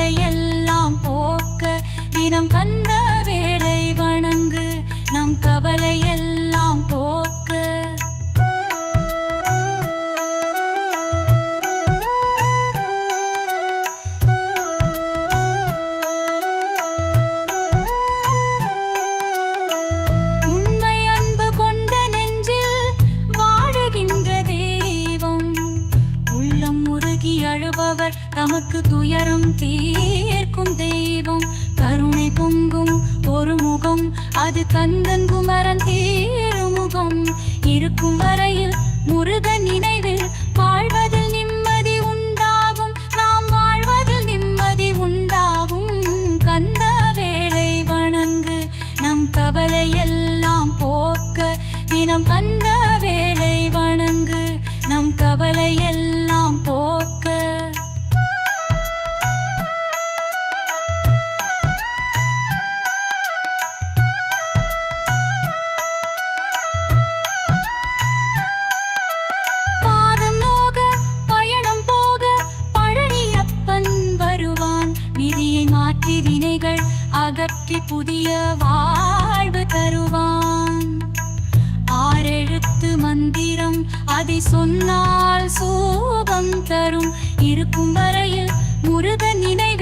கவலை எல்லாம் போக்க தினம் கந்த வேளை வணங்கு நம் கவலை எல்லாம் போக்க. உண்மை அன்பு கொண்ட நெஞ்சில் வாழுகின்ற தெய்வம், உள்ளம் உருகி அழுபவர் தமக்கு துயரம் தீர்க்கும் தெய்வம். கருணை பொங்கும் ஒரு முகம் அது கந்தன் குமரன் திருமுகம். இருக்கும் வரையில் முருகன் நினைவில் வாழ்வதில் நிம்மதி உண்டாகும், நாம் வாழ்வதில் நிம்மதி உண்டாகும். கந்த வேளை வணங்கு நம் கவலை எல்லாம் போக்க தினம் கந்த வேளை வணங்கு நம் கவலை எல்லாம் போக்க. வினைகள் அகற்றி புதிய வாழ்வு தருவான். ஆறெழுத்து மந்திரம் அதை சொன்னால் சோகம் தரும். இருக்கும் வரையில் முருகன் நினைவு